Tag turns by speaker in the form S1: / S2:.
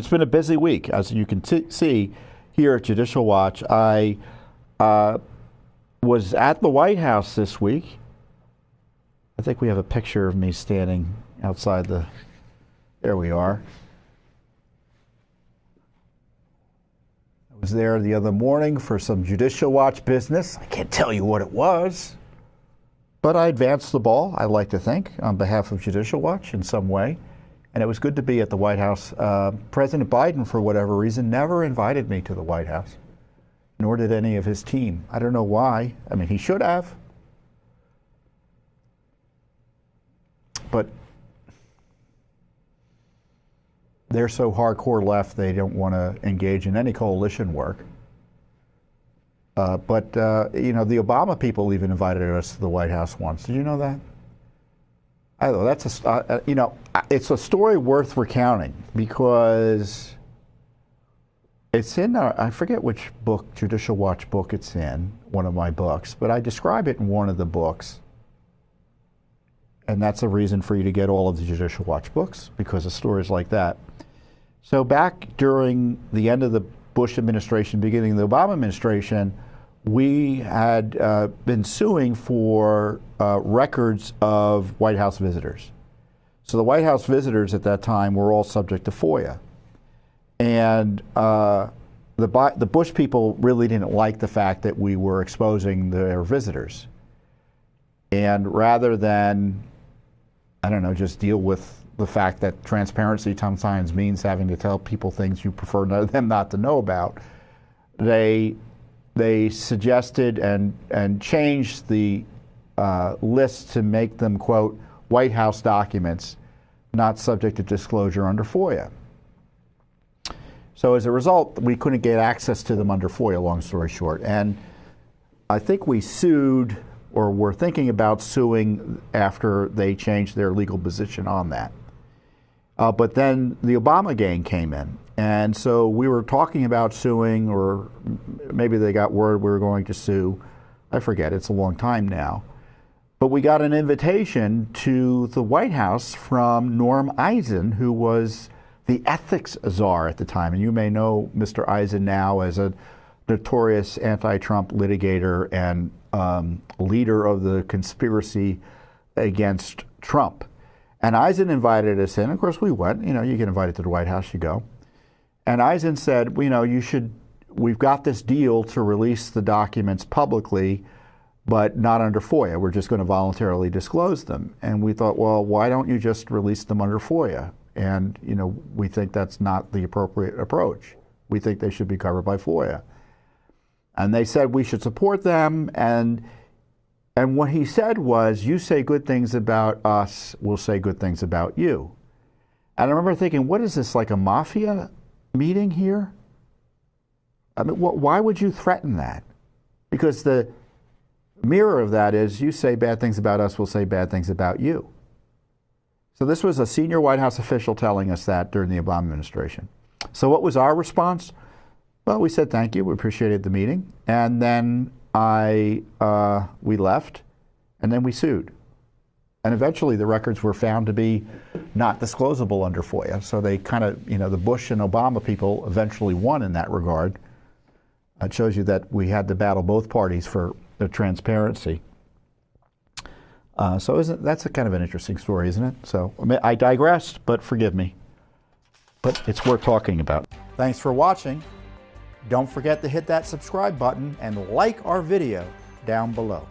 S1: It's been a busy week, as you can see here at Judicial Watch. I was at the White House this week. I think we have a picture of me standing outside the... There we are. I was there the other morning for some Judicial Watch business. I can't tell you what it was, but I advanced the ball, I like to think, on behalf of Judicial Watch in some way. And it was good to be at the White House. President Biden, for whatever reason, never invited me to the White House, nor did any of his team. I don't know why. I mean, he should have. But they're so hardcore left, they don't want to engage in any coalition work. But you know, the Obama people even invited us to the White House once. Did you know that? I know that's you know, it's a story worth recounting because it's in I forget which book, Judicial Watch book it's in, one of my books, but I describe it in one of the books. And that's a reason for you to get all of the Judicial Watch books, because of stories like that. So back during the end of the Bush administration, beginning of the Obama administration, we had been suing for records of White House visitors. So the White House visitors at that time were all subject to FOIA. And the Bush people really didn't like the fact that we were exposing their visitors. And rather than, I don't know, just deal with the fact that transparency sometimes means having to tell people things you prefer them not to know about, they suggested and changed the list to make them, quote, White House documents not subject to disclosure under FOIA. So as a result, we couldn't get access to them under FOIA, long story short. And I think we sued, or were thinking about suing after they changed their legal position on that. But then the Obama gang came in. And so we were talking about suing, or maybe they got word we were going to sue. I forget, it's a long time now. But we got an invitation to the White House from Norm Eisen, who was the ethics czar at the time. And you may know Mr. Eisen now as a notorious anti-Trump litigator and leader of the conspiracy against Trump. And Eisen invited us in. Of course, we went. You know, you get invited to the White House, you go. And Eisen said, you know, we've got this deal to release the documents publicly, but not under FOIA. We're just going to voluntarily disclose them. And we thought, well, why don't you just release them under FOIA? And, you know, we think that's not the appropriate approach. We think they should be covered by FOIA. And they said we should support them. And what he said was, you say good things about us, we'll say good things about you. And I remember thinking, what is this, like a mafia meeting here? I mean, why would you threaten that? Because the mirror of that is, you say bad things about us, we'll say bad things about you. So this was a senior White House official telling us that during the Obama administration. So what was our response? Well, we said thank you, we appreciated the meeting, and then we left, and then we sued. And eventually the records were found to be not disclosable under FOIA. So they kind of, you know, the Bush and Obama people eventually won in that regard. It shows you that we had to battle both parties for the transparency. So that's a kind of an interesting story, isn't it? So I mean, I digressed, but forgive me. But it's worth talking about. Thanks for watching. Don't forget to hit that subscribe button and like our video down below.